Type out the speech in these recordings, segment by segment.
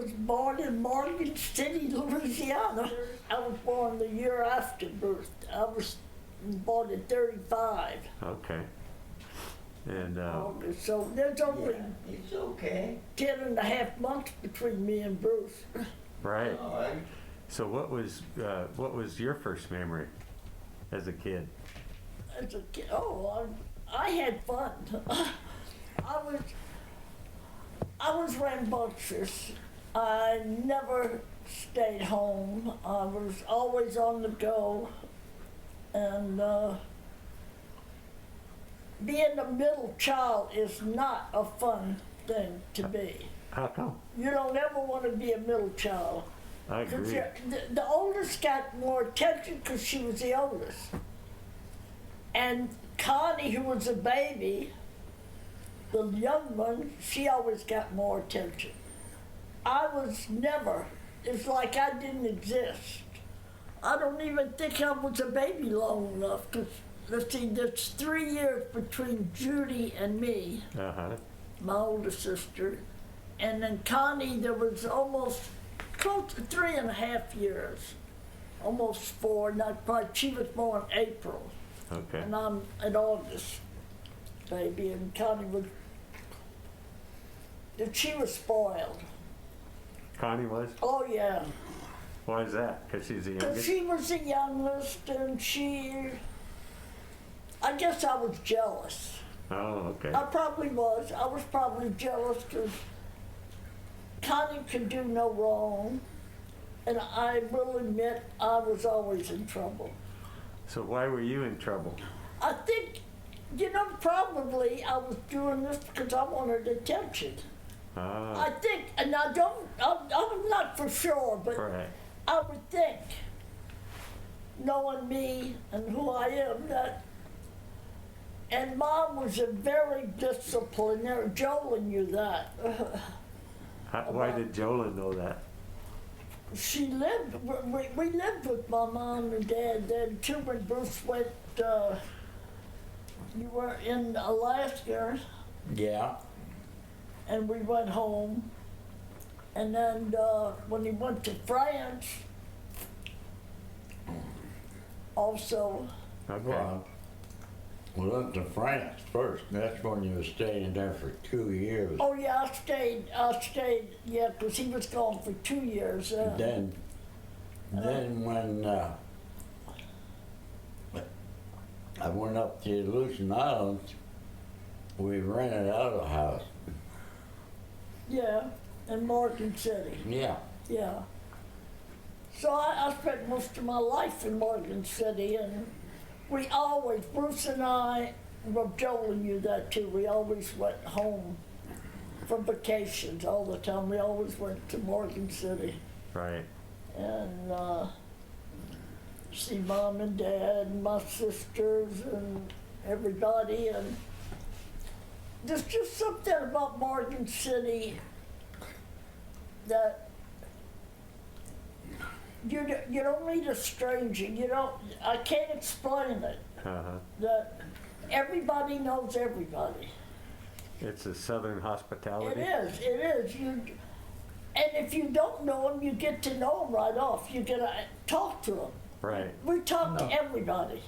was born in Morgan City, Louisiana. I was born the year after birth. I was born at 35. Okay. And So there's only It's okay. 10 and a half months between me and Bruce. right. All right. So what was your first memory as a kid? As a kid, I had fun. I was rambunctious. I never stayed home. I was always on the go. And being a middle child is not a fun thing to be. How come? You don't ever want to be a middle child. I 'Cause agree. the oldest got more attention because she was the oldest. And Connie, who was a baby, the young one, she always got more attention. I was never, it's like I didn't exist. I don't even think I was a baby long enough, because, let's see, there's 3 years between Judy and me, Uh-huh. my older sister, and then Connie, there was almost close to 3.5 years, almost 4, not probably, she was born in April, Okay. and I'm an August baby, and Connie was, she was spoiled. Connie was? Oh, yeah. Why is that? Because she's the Because youngest? she was the youngest, and I guess I was jealous. Oh, okay. I probably was. I was probably jealous because Connie could do no wrong. And I will admit I was always in trouble. So why were you in trouble? I think, probably I was doing this because I wanted attention. Ah, I think, and I'm not for sure, but right. I would think, knowing me and who I am, that, and Mom was a very disciplinarian. Jola knew that. Why did Jolyn know that? She lived, we lived with my mom and dad then too when Bruce went, you were in Alaska, Yeah. and we went home. And then when he went to France, also, Okay. Well, we went to France first. That's when you were staying there for 2 years. oh yeah, I stayed, yeah, because he was gone for 2 years. Then when I went up to Aleutian Islands, we rented out a house. Yeah, in Morgan City, Yeah. yeah. So I spent most of my life in Morgan City, and we always, Bruce and I, well, Joel knew that too, we always went home for vacations all the time. We always went to Morgan City Right. and see Mom and Dad and my sisters and everybody. And there's just something about Morgan City that you don't meet a stranger. I can't explain it. Uh-huh. That everybody knows everybody. It's a Southern hospitality. It is. And if you don't know them, you get to know them right off. You get to talk to them. Right. We talk to everybody.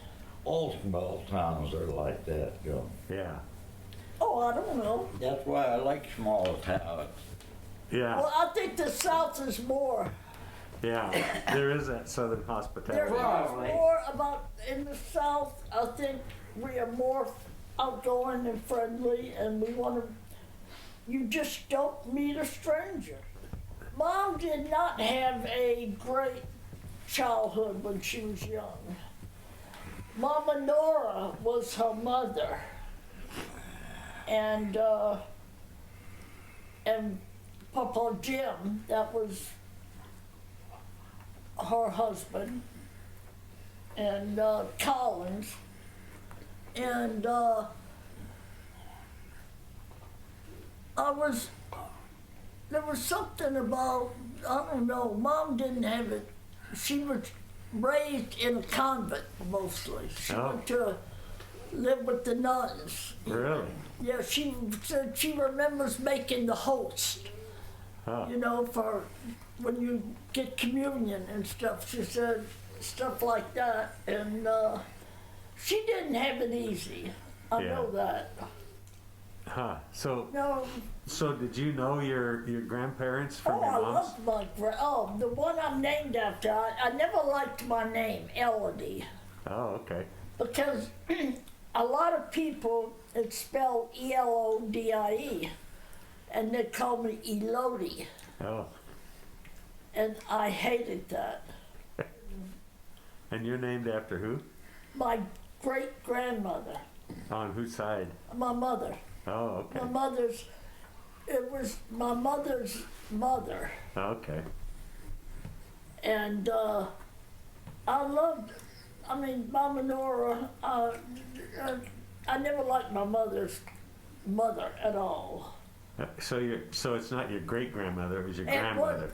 All small towns are like that, Joe. Yeah. Oh, I don't know. That's why I like small towns. Yeah. Well, I think the South is more. Yeah. There is that Southern There's hospitality. Probably. more about in the South. I think we are more outgoing and friendly, and we want to. You just don't meet a stranger. Mom did not have a great childhood when she was young. Mama Nora was her mother, and Papa Jim, that was her husband, and Collins, and there was something about, I don't know, Mom didn't have it. She was raised in a convent mostly. She Oh. went to live with the nuns. Really? Yeah, she said she remembers making the host Huh. you know, for when you get communion and stuff. She said stuff like that, and she didn't have it easy. I Yeah. know that. Huh. No, So did you know your grandparents from oh, your I mom's? love the one I'm named after. I never liked my name, Elodie, Oh, okay. because a lot of people it's spelled Elodie, and they call me Elodie, Oh, and I hated that. and you're named after who? My great grandmother, On whose side? my mother. Oh, okay. It was my mother's mother, Okay. and Mama Nora, I never liked my mother's mother at all. So it's not your great grandmother, it was your grandmother.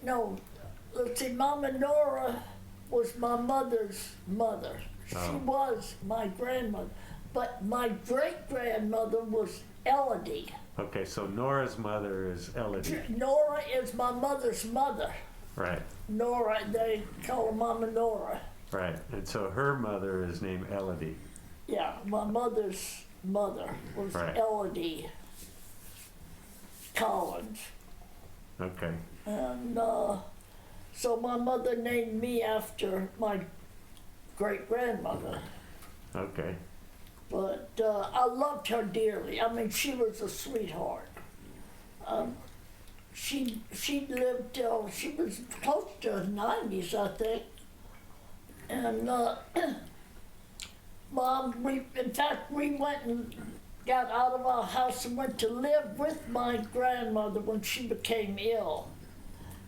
No, let's see, Mama Nora was my mother's mother. She Oh. was my grandmother, but my great grandmother was Elodie. Okay, so Nora's mother is Elodie. Nora is my mother's mother. Right, Nora, they call her Mama Nora. right. And so her mother is named Elodie. Yeah, my mother's mother was Right. Elodie Collins. Okay. And so my mother named me after my great grandmother. Okay. But I loved her dearly. I mean, she was a sweetheart. She lived till she was close to her 90s, I think. And Mom, in fact, we went and got out of our house and went to live with my grandmother when she became ill.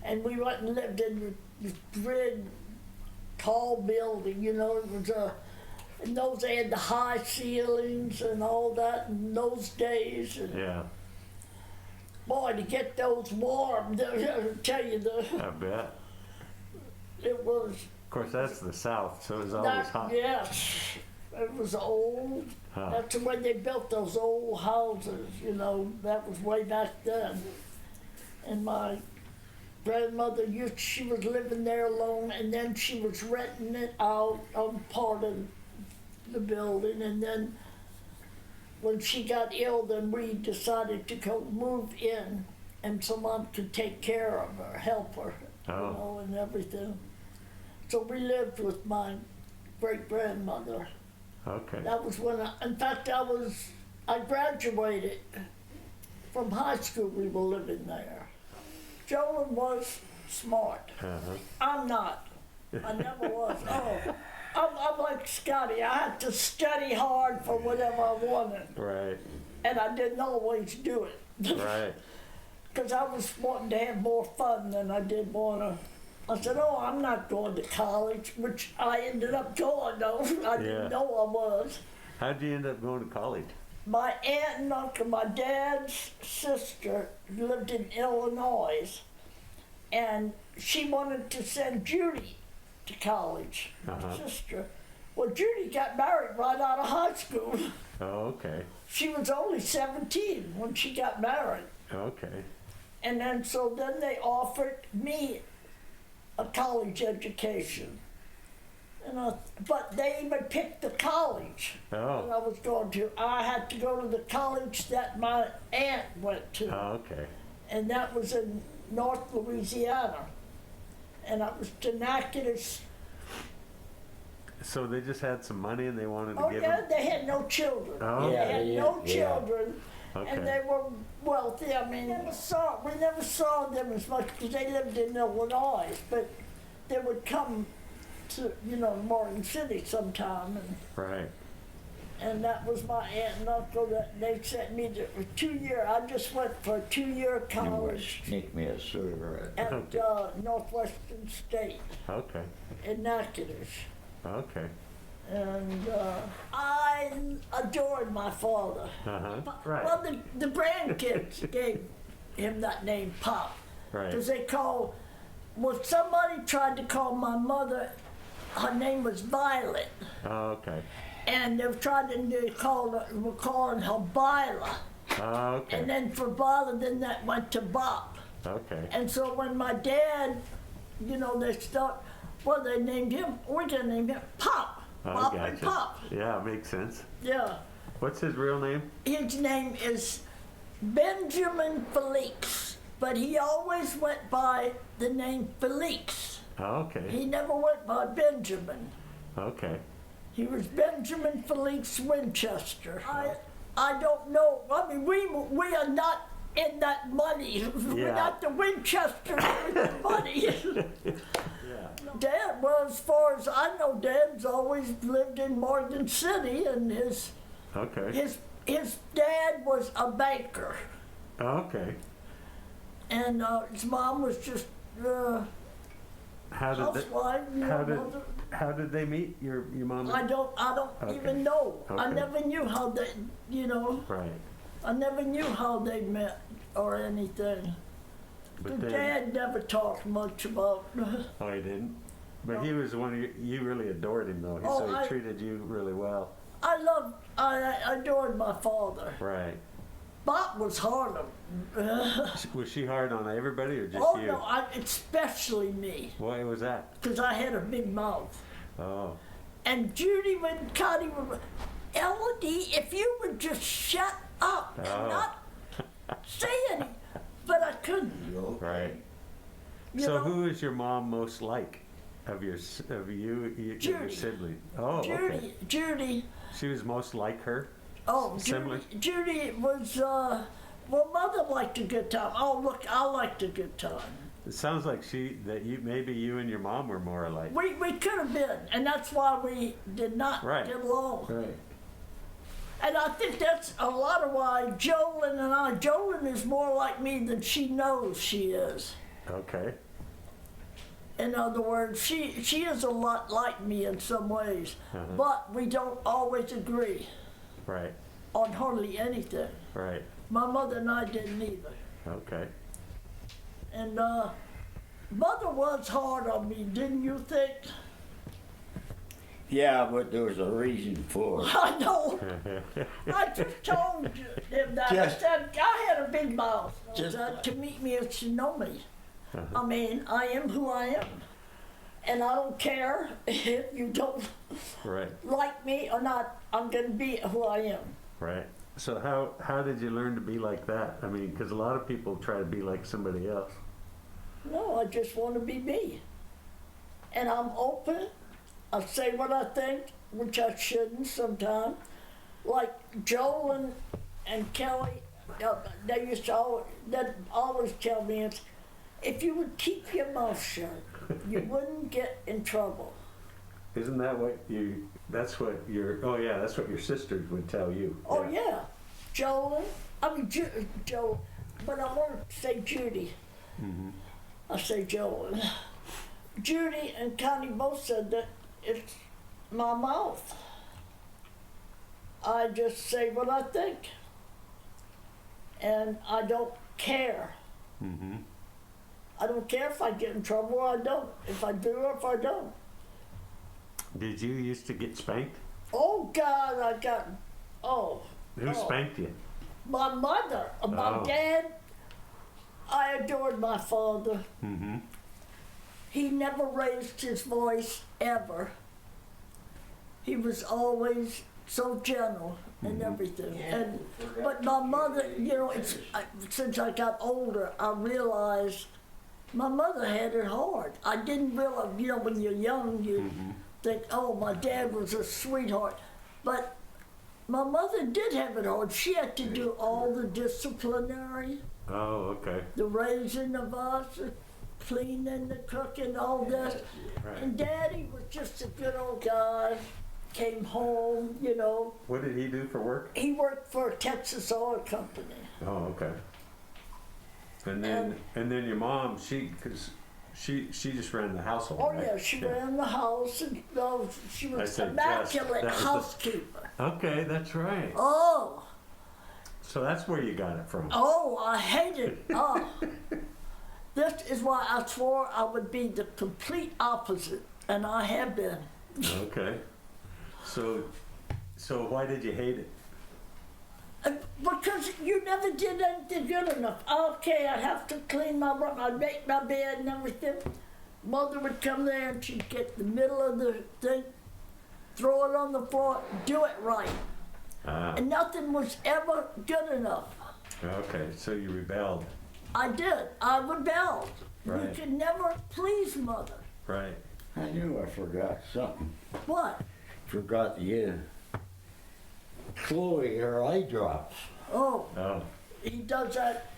And we went and lived in this big, tall building, you know, it was in those, they had the high ceilings and all that in those days. And Yeah, boy, to get those warm, I tell you, I bet. it was Of course, that's the South, so it's always hot. yes, it was old. Huh. That's the way they built those old houses, you know, that was way back then. And my grandmother she was living there alone, and then she was renting it out on part of the building, and then when she got ill, then we decided to go move in, and so Mom could take care of her, help her, you Oh. know, and everything. So we lived with my great grandmother. Okay. That was when in fact, I graduated from high school. We were living there. Joan was smart. Uh-huh. I'm not. I never was. Oh, I'm like Scotty. I had to study hard for whatever I wanted, Right, and I didn't always do it. right. Because I was wanting to have more fun than I did want to. I said, oh, I'm not going to college, which I ended up going, though. I Yeah. didn't know I was. How'd you end up going to college? My aunt and uncle, my dad's sister, lived in Illinois, and she wanted to send Judy to college, Uh-huh. my sister. Well, Judy got married right out of high school. Oh, okay, She was only 17 when she got married. okay. And then they offered me a college education. But they even picked the college that Oh, I was going to. I had to go to the college that my aunt went to, oh, okay. and that was in North Louisiana. And I was Tenacity. So they just had some money and they wanted to Oh give yeah, them? they had no children. Oh, They Yeah, had yeah, no yeah. children, okay. and they were wealthy. I mean, we never saw them as much because they lived in Illinois, but they would come to, Morgan City sometime, Right, and that was my aunt and uncle that they sent me to a 2-year. I just went for a 2-year You must college sneak me a cigarette. at Okay. Northwestern State okay, in Natchitoches. okay. And I adored my father. Uh-huh, right, Well, the grandkids gave him that name, Pop, right. because somebody tried to call my mother, her name was Violet, Oh, okay, and they were calling her Bila. oh, And okay. then for Bila, then that went to Bop. Okay. And so when my dad, you know, they named him, we're gonna name him Pop. Oh, Pop and gotcha. Pop. Yeah, makes sense. Yeah. What's his real name? His name is Benjamin Felix, but he always went by the name Felix. Oh, okay. He never went by Benjamin. Okay. He was Benjamin Felix Winchester. I don't know. I mean, we are not in that money. We're Yeah. not the Winchesters with the money. Yeah. Dad, well, as far as I know, Dad's always lived in Morgan City, and his Okay. dad was a banker, Okay. and his mom was just How did housewife. You how know, did mother. how did they meet your mom? I don't Okay. even know. I Okay. never knew how they, you know, Right. I never knew how they met or anything. But The then, dad never talked much about. oh, he didn't. But No. he was one of you really adored him though. Oh, So he I- treated you really well. I adored my father. Right. Bob was hard on. Was she hard on everybody or just Oh you? no, especially me, Why was that? because I had a big mouth. Oh. And Judy would, Connie would, Elodie, if you would just shut up and Oh. not say anything. But I couldn't. Right. You So know? who is your mom most like of your your Judy. sibling? Oh, okay. Judy, She was most like her. oh, Similar? Judy was, well, Mother liked a good time. Oh, look, I liked a good time. It sounds like maybe you and your mom were more alike. We could have been, and that's why we did not Right. get along. Right. And I think that's a lot of why Jolyn is more like me than she knows she is. Okay. In other words, she is a lot like me in some ways, but we don't always agree Right. on hardly anything. Right. My mother and I didn't either. Okay. And Mother was hard on me, didn't you think? Yeah, but there was a reason for it. I know. I just told him that. I said I had a big mouth. Just- To meet me and to know me. I mean, I am who I am. And I don't care if you don't Right. like me or not. I'm going to be who I am. Right. So how did you learn to be like that? I mean, because a lot of people try to be like somebody else. No, I just want to be me. And I'm open. I say what I think, which I shouldn't sometimes. Like Joel and Kelly, they used to always tell me, if you would keep your mouth shut, you wouldn't get in trouble. Isn't that what that's what your sisters would tell you. Oh yeah, Joel, Joel, but I want to say Judy. Mm-hmm. I say Joel. Judy and Connie both said that it's my mouth. I just say what I think. And I don't care. Mm-hmm. I don't care if I get in trouble or I don't. If I do or if I don't. Did you used to get spanked? Oh God, Who spanked you? my mother, my Oh. dad. I adored my father. Mm-hmm. He never raised his voice ever. He was always so gentle and everything. But my mother, since I got older, I realized my mother had it hard. I didn't realize, when you're young, you think, oh, my dad was a sweetheart. But my mother did have it hard. She had to do all the disciplinary, Oh, okay. the raising of us, the cleaning, the cooking, all this. Right. And Daddy was just a good old guy. Came home, What did he do for work? He worked for a Texas oil company. Oh, okay. And then your mom, she just ran the household. Oh right? yeah, she ran the house, and she I was said immaculate that was the- housekeeper. Okay, that's right. Oh, So that's where you got it from. I hated. This is why I swore I would be the complete opposite, and I have been. Okay. So why did you hate it? Because you never did anything good enough. Okay, I have to clean my room. I'd make my bed and everything. Mother would come there and she'd get the middle of the thing, throw it on the floor, do it right. And nothing was ever good enough. Okay, so you rebelled. I did. I rebelled. Right. You could never please Mother. Right. I knew I forgot something. What? Forgot to give Chloe her eye drops. Oh, Oh. he does that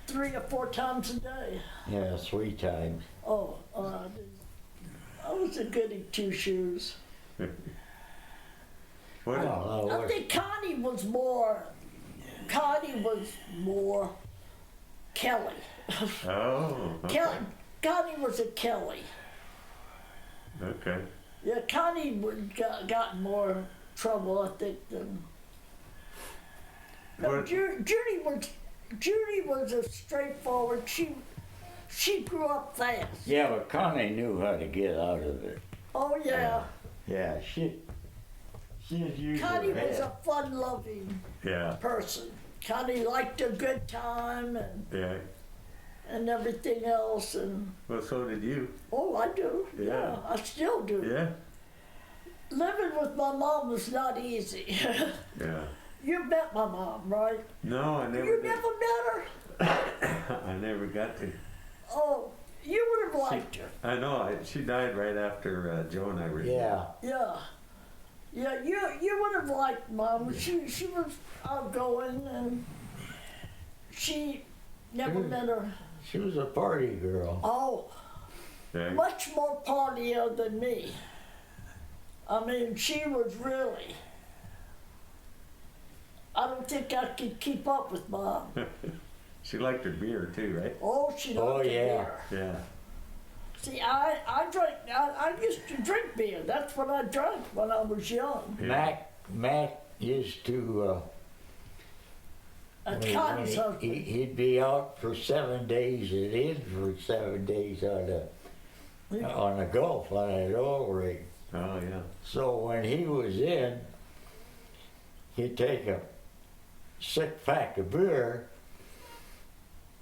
3 or 4 times a day. Yeah, 3 times. Oh, I was a goody two shoes. What? Oh, I think Connie was more Kelly. Oh. Okay. Kelly. Connie was a Kelly. Okay. Yeah, Connie got more trouble, I think, than. No, What- Judy was a straightforward. She grew up fast. Yeah, but Connie knew how to get out of it. Oh yeah. Yeah, she's usually Connie was a fun-loving Yeah. person. Connie liked a good time Yeah. and everything else, and Well, so did you. oh, I do. Yeah. I still do. Yeah. Living with my mom was not easy. Yeah. You met my mom, right? No, I never You did. never met her? I never got to. Oh, you would have liked her. I know. She died right after Joe and I were. Yeah. Yeah. Yeah, you would have liked Mom. She was outgoing and she never met her. She was a party girl. Oh, Okay. much more partier than me. I mean, she was really. I don't think I could keep up with Mom. She liked her beer too, right? Oh, she Oh, loved the yeah. beer. Yeah. See, I used to drink beer. That's what I drank when I was young. Yeah. Mac used to, At when Connie's husband. he'd be out for 7 days and in for 7 days on the Gulf on an oil rig. Oh yeah. So when he was in, he'd take a 6-pack of beer,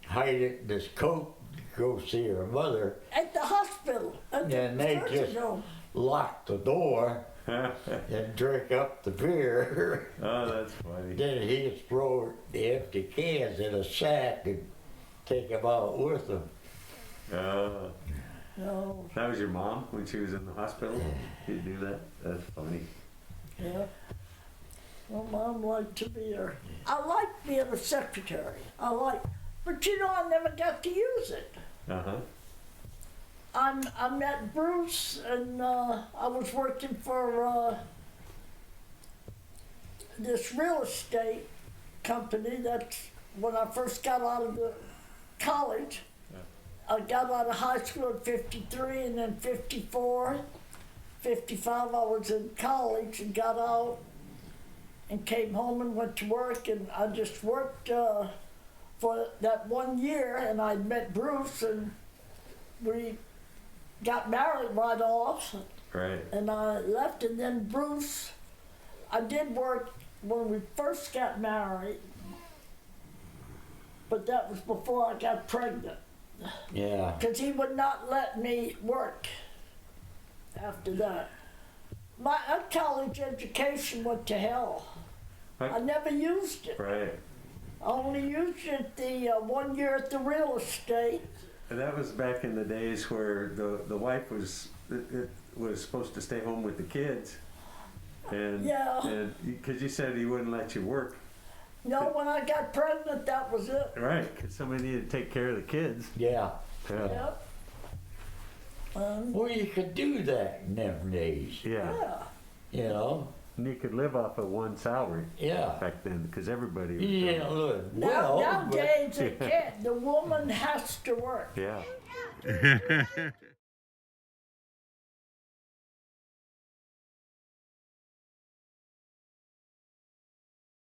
hide it in his coat, go see her mother, At the hospital. At the and they nursing just home. lock the door Oh, and drink up the beer. that's funny. Then he'd throw the empty cans in a sack and take them out with him. Oh, No, that was your mom when she was in the hospital? You do that? That's funny. yeah. Well, Mom liked to be her. I liked being a secretary. But you know, I never got to use it. Uh-huh. I met Bruce, and I was working for this real estate company. That's when I first got out of the college. I got out of high school at 53, and then 54, 55, I was in college and got out and came home and went to work, and I just worked for that 1 year, and I met Bruce, and we got married right off, Right. and I left, and then Bruce, I did work when we first got married, but that was before I got pregnant, Yeah. because he would not let me work after that. My college education went to hell. I never used it. Right. I only used it the 1 year at the real estate. And that was back in the days where the wife was was supposed to stay home with the kids, and Yeah. and because you said he wouldn't let you work, No, when I got pregnant, that was it. right? Because somebody needed to take care of the kids. Yeah. Yeah. Yep. Well, you could do that in them days, Yeah. Yeah. you know? And you could live off of one salary Yeah. back then because everybody was You doing didn't it. live Now, well, but nowadays, they can't. The woman has to work. Yeah.